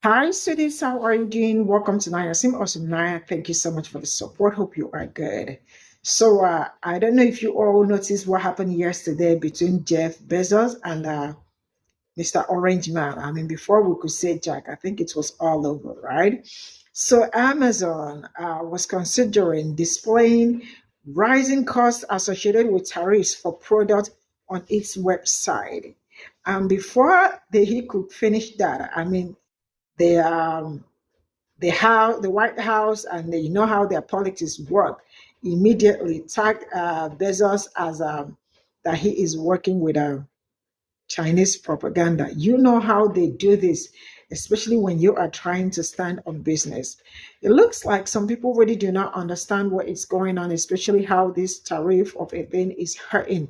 Hi, sweeties. How are you doing? Welcome to Naya Sim. Awesome Naya. Thank you so much for the support. Hope you are good. I don't know if you all noticed what happened yesterday between Jeff Bezos and Mr. Orange Man. I mean, before we could say Jack, I think it was all over, right? So, Amazon was considering displaying rising costs associated with tariffs for products on its website. And before he could finish that, I mean, the the White House, and you know how their politics work, immediately tagged Bezos as that he is working with Chinese propaganda. You know how they do this, especially when you are trying to stand on business. It looks like some people really do not understand what is going on, especially how this tariff of a thing is hurting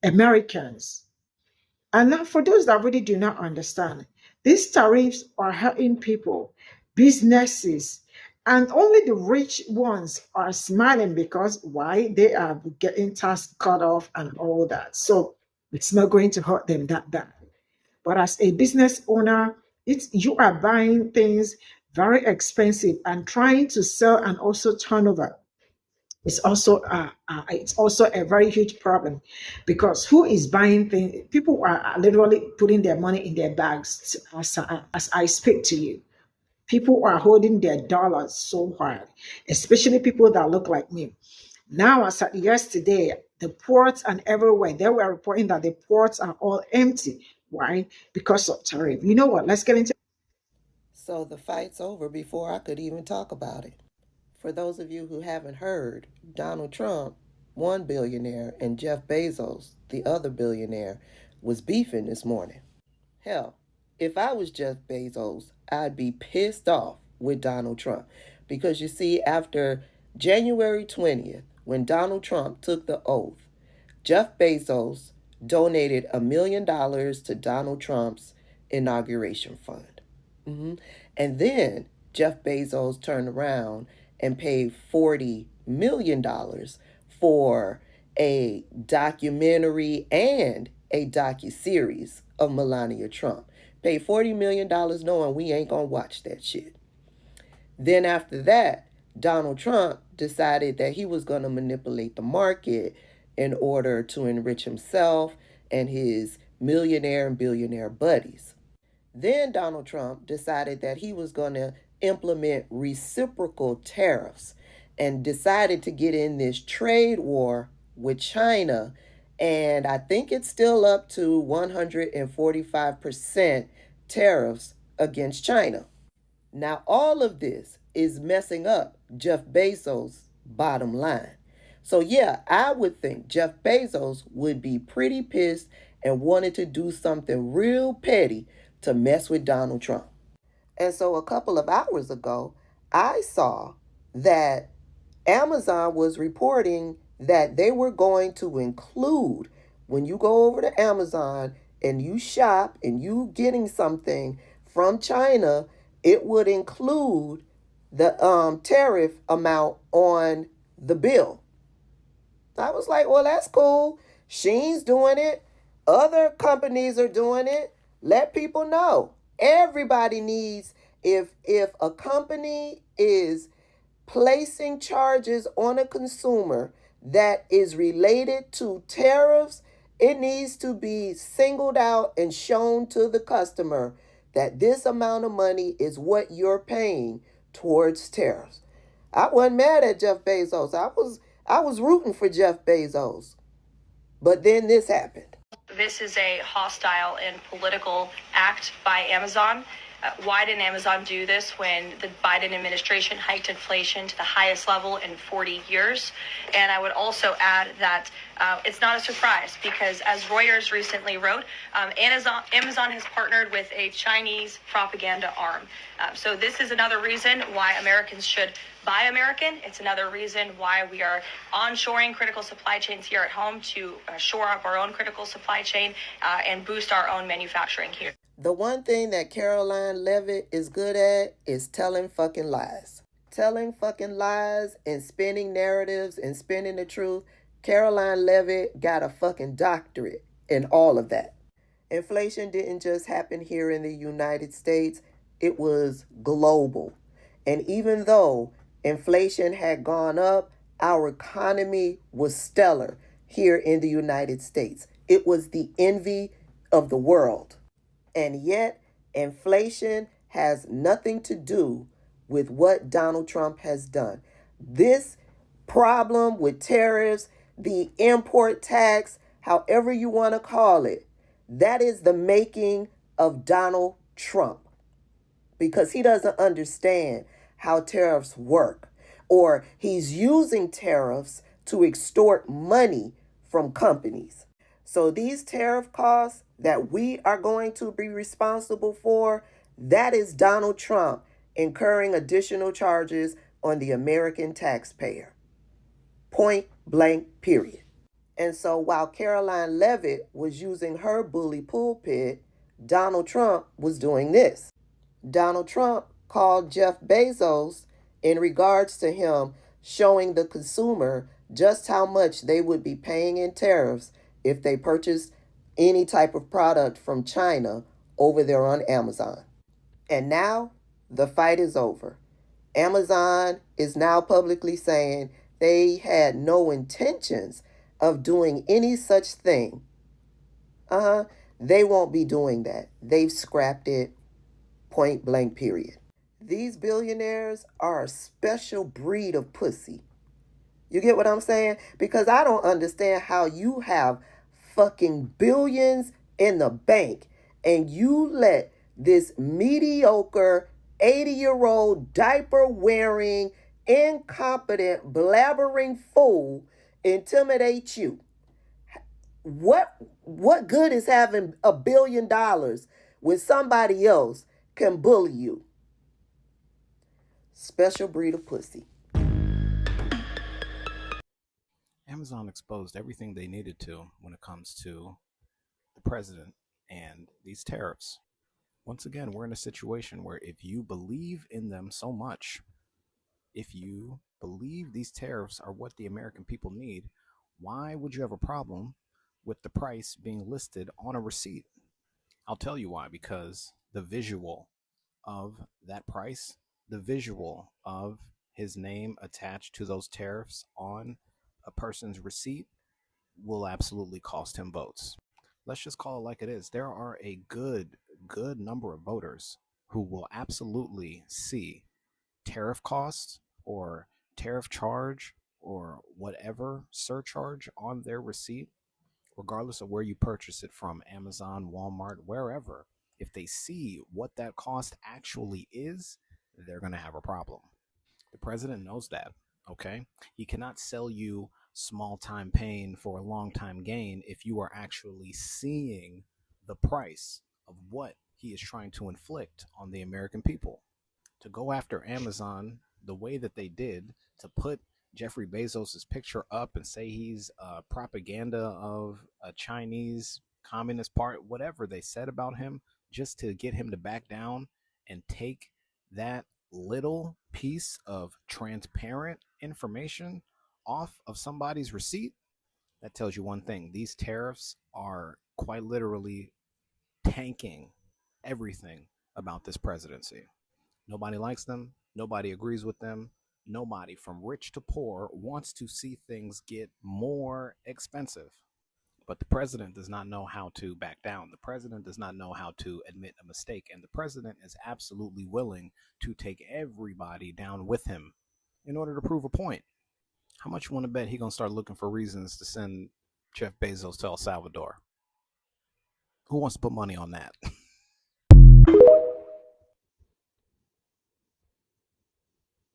Americans. And now, for those that really do not understand, these tariffs are hurting people, businesses, and only the rich ones are smiling because why? They are getting tax cut off and all that. So it's not going to hurt them that bad. But as a business owner, you are buying things very expensive and trying to sell and also turn over. It's also a very huge problem because who is buying things? People are literally putting their money in their bags as I speak to you. People are holding their dollars so hard, especially people that look like me. Now, as at yesterday, the ports and everywhere they were reporting that the ports are all empty. Why? Because of tariff. You know what? Let's get into. So the fight's over before I could even talk about it. For those of you who haven't heard, Donald Trump, one billionaire, and Jeff Bezos, the other billionaire, was beefing this morning. Hell, if I was Jeff Bezos, I'd be pissed off with Donald Trump. Because you see, after January 20th, when Donald Trump took the oath, Jeff Bezos donated $1 million to Donald Trump's inauguration fund. Mhm. And then Jeff Bezos turned around and paid $40 million for a documentary and a docu-series of Melania Trump. Paid $40 million knowing we ain't gonna watch that shit. Then after that, Donald Trump decided that he was gonna manipulate the market in order to enrich himself and his millionaire and billionaire buddies. Then Donald Trump decided that he was going to implement reciprocal tariffs and decided to get in this trade war with China. And I think it's still up to 145% tariffs against China. Now, all of this is messing up Jeff Bezos' bottom line. So, yeah, I would think Jeff Bezos would be pretty pissed and wanted to do something real petty to mess with Donald Trump. And so, a couple of hours ago, I saw that Amazon was reporting that they were going to include, when you go over to Amazon and you shop and you getting something from China, it would include the tariff amount on the bill. I was like, well, that's cool. Shein's doing it. Other companies are doing it. Let people know. Everybody needs, if a company is placing charges on a consumer that is related to tariffs, it needs to be singled out and shown to the customer that this amount of money is what you're paying towards tariffs. I wasn't mad at Jeff Bezos. I was rooting for Jeff Bezos. But then this happened. This is a hostile and political act by Amazon. Why didn't Amazon do this when the Biden administration hiked inflation to the highest level in 40 years? And I would also add that it's not a surprise because, as Reuters recently wrote, Amazon has partnered with a Chinese propaganda arm. So this is another reason why Americans should buy American. It's another reason why we are onshoring critical supply chains here at home to shore up our own critical supply chain and boost our own manufacturing here. The one thing that Caroline Levitt is good at is telling fucking lies. Telling fucking lies and spinning narratives and spinning the truth. Caroline Levitt got a fucking doctorate in all of that. Inflation didn't just happen here in the United States. it was global. And even though inflation had gone up, our economy was stellar here in the United States. It was the envy of the world. And yet, inflation has nothing to do with what Donald Trump has done. This problem with tariffs, the import tax, however you want to call it, that is the making of Donald Trump, because he doesn't understand how tariffs work, or he's using tariffs to extort money from companies. So these tariff costs that we are going to be responsible for, that is Donald Trump incurring additional charges on the American taxpayer. Point blank, period. And so while Caroline Leavitt was using her bully pulpit, Donald Trump was doing this. Donald Trump called Jeff Bezos in regards to him showing the consumer just how much they would be paying in tariffs if they purchased any type of product from China over there on Amazon. And now the fight is over. Amazon is now publicly saying they had no intentions of doing any such thing. They won't be doing that. They've scrapped it, point blank, period. These billionaires are a special breed of pussy. You get what I'm saying? Because I don't understand how you have fucking billions in the bank and you let this mediocre 80-year-old diaper-wearing, incompetent, blabbering fool intimidate you. What good is having $1 billion when somebody else can bully you? Special breed of pussy. Amazon exposed everything they needed to when it comes to the president and these tariffs. Once again, we're in a situation where if you believe in them so much, if you believe these tariffs are what the American people need, why would you have a problem with the price being listed on a receipt? I'll tell you why. Because the visual of that price, the visual of his name attached to those tariffs on a person's receipt will absolutely cost him votes. Let's just call it like it is. There are a good number of voters who will absolutely see tariff costs or tariff charge or whatever surcharge on their receipt, regardless of where you purchase it from, Amazon, Walmart, wherever. If they see what that cost actually is, they're going to have a problem. The president knows that, okay? He cannot sell you small time pain for a long time gain if you are actually seeing the price of what he is trying to inflict on the American people. To go after Amazon the way that they did, to put Jeffrey Bezos' picture up and say he's propaganda of a Chinese Communist Party, whatever they said about him, just to get him to back down and take that little piece of transparent information off of somebody's receipt, that tells you one thing. These tariffs are quite literally tanking everything about this presidency. Nobody likes them. Nobody agrees with them. Nobody, from rich to poor, wants to see things get more expensive. But the president does not know how to back down. The president does not know how to admit a mistake. And the president is absolutely willing to take everybody down with him in order to prove a point. How much you want to bet he's going to start looking for reasons to send Jeff Bezos to El Salvador? Who wants to put money on that?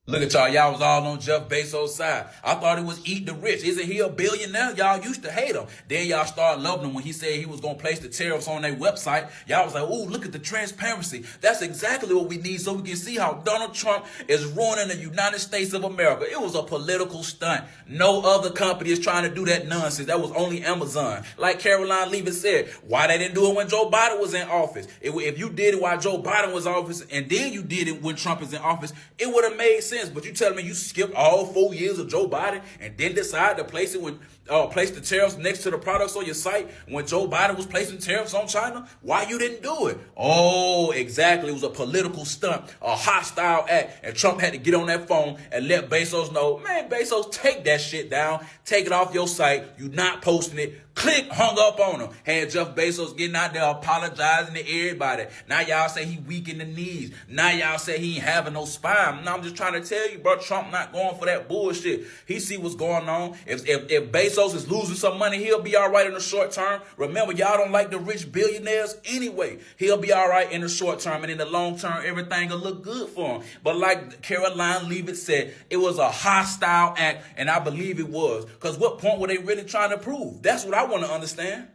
Look at y'all. Y'all was all on Jeff Bezos' side. I thought he was eating the rich. Isn't he a billionaire? Y'all used to hate him. Then y'all started loving him when he said he was going to place the tariffs on their website. Y'all was like, oh, look at the transparency. That's exactly what we need so we can see how Donald Trump is ruining the United States of America. It was a political stunt. No other company is trying to do that nonsense. That was only Amazon. Like Caroline Leavitt said, why they didn't do it when Joe Biden was in office? If you did it while Joe Biden was in office and then you did it when Trump is in office, it would have made sense. But you telling me you skipped all 4 years of Joe Biden and then decided to place it when place the tariffs next to the products on your site when Joe Biden was placing tariffs on China? Why you didn't do it? Oh, exactly. It was a political stunt, a hostile act. And Trump had to get on that phone and let Bezos know, man, Bezos, take that shit down. Take it off your site. You not posting it. Click, hung up on him. Had Jeff Bezos getting out there apologizing to everybody. Now y'all say he weak in the knees. Now y'all say he ain't having no spine. Now I'm just trying to tell you, bro, Trump not going for that bullshit. He see what's going on. If Bezos is losing some money, he'll be all right in the short term. Remember, y'all don't like the rich billionaires anyway. He'll be all right in the short term, and in the long term, everything will look good for him. But like Caroline Leavitt said, it was a hostile act, and I believe it was. Because what point were they really trying to prove? That's what I want to understand.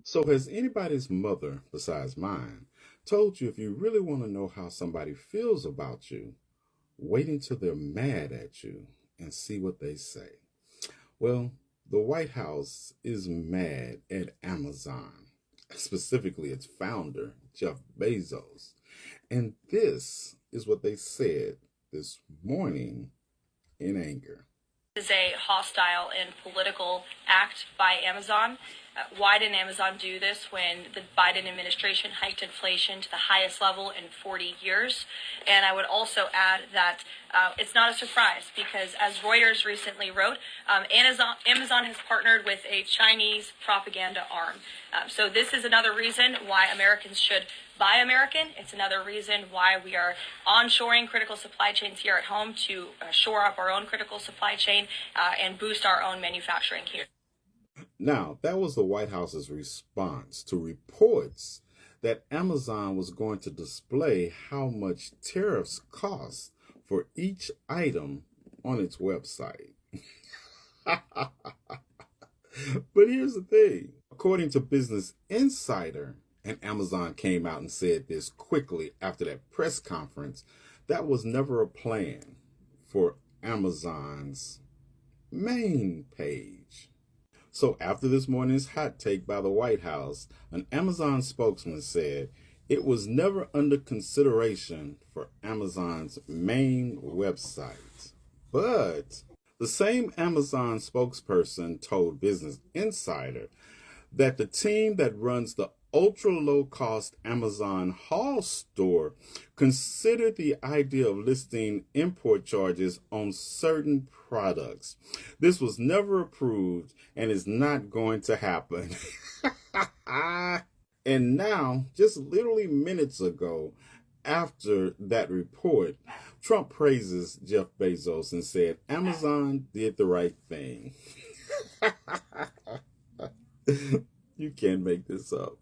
So has anybody's mother, besides mine, told you if you really want to know how somebody feels about you, wait until they're mad at you and see what they say? Well, the White House is mad at Amazon, specifically its founder, Jeff Bezos. And this is what they said this morning in anger. Is a hostile and political act by Amazon. Why didn't Amazon do this when the Biden administration hiked inflation to the highest level in 40 years? And I would also add that it's not a surprise because, as Reuters recently wrote, Amazon has partnered with a Chinese propaganda arm. So this is another reason why Americans should buy American. It's another reason why we are onshoring critical supply chains here at home to shore up our own critical supply chain and boost our own manufacturing here. Now, that was the White House's response to reports that Amazon was going to display how much tariffs cost for each item on its website. But here's the thing. According to Business Insider, and Amazon came out and said this quickly after that press conference, that was never a plan for Amazon's main page. So after this morning's hot take by the White House, an Amazon spokesman said it was never under consideration for Amazon's main website. But the same Amazon spokesperson told Business Insider that the team that runs the ultra-low-cost Amazon Hall store considered the idea of listing import charges on certain products. This was never approved and is not going to happen. And now, just literally minutes ago, after that report, Trump praises Jeff Bezos and said Amazon did the right thing. You can't make this up.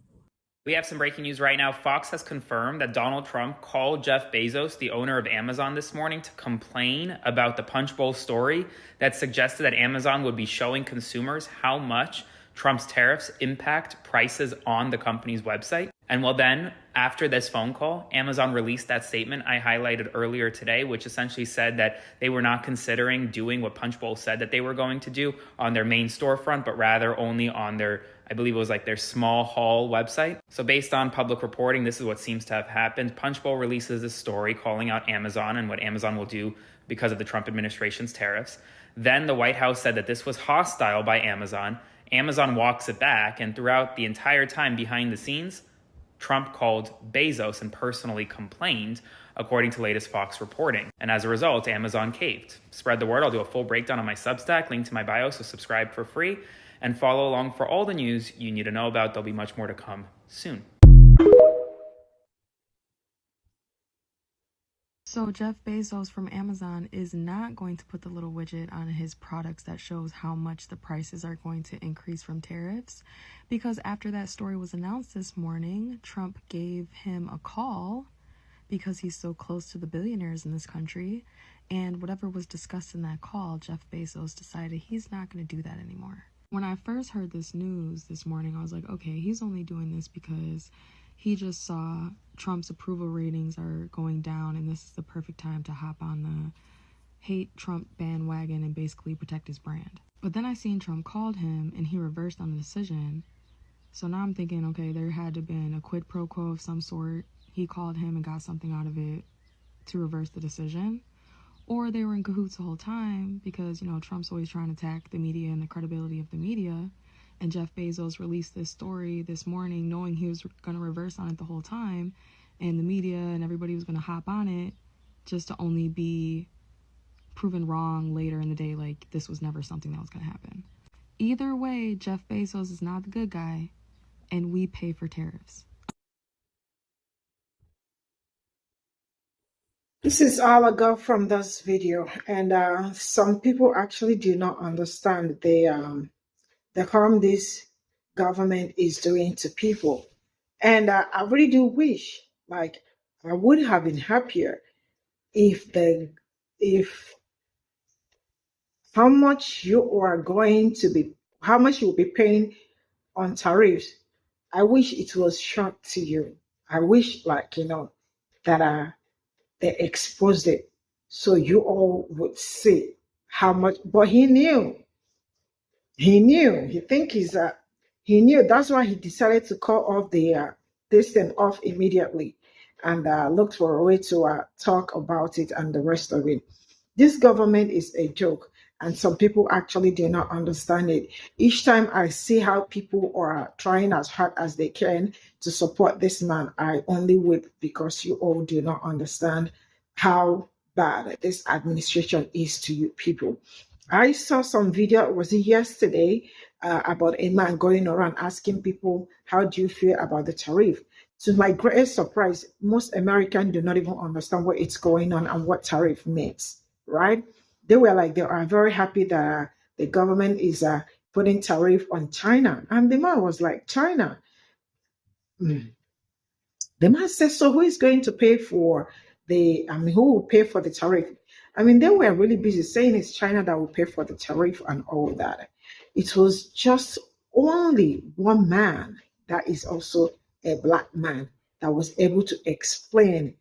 We have some breaking news right now. Fox has confirmed that Donald Trump called Jeff Bezos, the owner of Amazon, this morning to complain about the Punch Bowl story that suggested that Amazon would be showing consumers how much Trump's tariffs impact prices on the company's website. And well, then, after this phone call, Amazon released that statement I highlighted earlier today, which essentially said that they were not considering doing what Punch Bowl said that they were going to do on their main storefront, but rather only on their, I believe it was like their small hall website. So based on public reporting, this is what seems to have happened. Punch Bowl releases a story calling out Amazon and what Amazon will do because of the Trump administration's tariffs. Then the White House said that this was hostile by Amazon. Amazon walks it back, and throughout the entire time behind the scenes, Trump called Bezos and personally complained, according to latest Fox reporting. And as a result, Amazon caved. Spread the word. I'll do a full breakdown on my Substack, link to my bio, so subscribe for free and follow along for all the news you need to know about. There'll be much more to come soon. So Jeff Bezos from Amazon is not going to put the little widget on his products that shows how much the prices are going to increase from tariffs, because after that story was announced this morning, Trump gave him a call because he's so close to the billionaires in this country, and whatever was discussed in that call, Jeff Bezos decided he's not going to do that anymore. When I first heard this news this morning, I was like, okay, he's only doing this because he just saw Trump's approval ratings are going down, and this is the perfect time to hop on the hate Trump bandwagon and basically protect his brand. But then I seen Trump called him, and he reversed on the decision. So now I'm thinking, okay, there had to have been a quid pro quo of some sort. He called him and got something out of it to reverse the decision. or they were in cahoots the whole time because, Trump's always trying to attack the media and the credibility of the media. And Jeff Bezos released this story this morning knowing he was going to reverse on it the whole time. And the media and everybody was going to hop on it just to only be proven wrong later in the day, like this was never something that was going to happen. Either way, Jeff Bezos is not the good guy, and we pay for tariffs. This is all I got from this video, and some people actually do not understand the harm this government is doing to people. And I really do wish, like, I would have been happier if how much you will be paying on tariffs. I wish it was shocked to you. I wish, like, that they exposed it so you all would see how much. But he knew. He knew. He knew. That's why he decided to call off this thing off immediately, and looked for a way to talk about it and the rest of it. This government is a joke, and some people actually do not understand it. Each time I see how people are trying as hard as they can to support this man, I only weep because you all do not understand how bad this administration is to you people. I saw some video, was it yesterday, about a man going around asking people, how do you feel about the tariff? To my greatest surprise, most Americans do not even understand what is going on and what tariff means, right? They are very happy that the government is putting tariff on China. And the man was like, China? The man says, so who is going to pay for who will pay for the tariff? They were really busy saying it's China that will pay for the tariff and all that. It was just only one man that is also a black man that was able to explain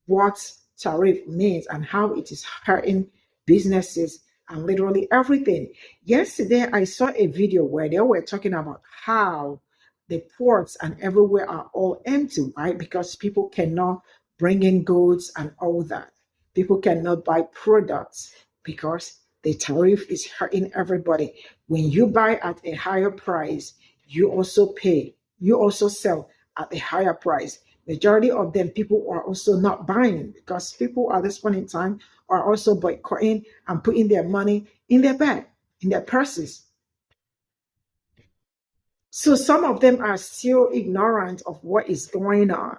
what tariff means and how it is hurting businesses and literally everything. Yesterday, I saw a video where they were talking about how the ports and everywhere are all empty, right? Because people cannot bring in goods and all that. People cannot buy products because the tariff is hurting everybody. When you buy at a higher price, you also pay. You also sell at a higher price. Majority of them, people are also not buying because people at this point in time are also boycotting and putting their money in their bag, in their purses. So some of them are still ignorant of what is going on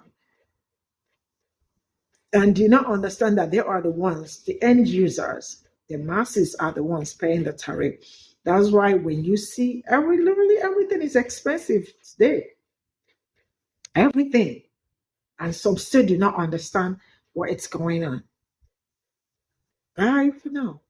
and do not understand that they are the ones, the end users, the masses are the ones paying the tariff. That's why when you see literally everything is expensive today. Everything. And some still do not understand what is going on. Bye for now.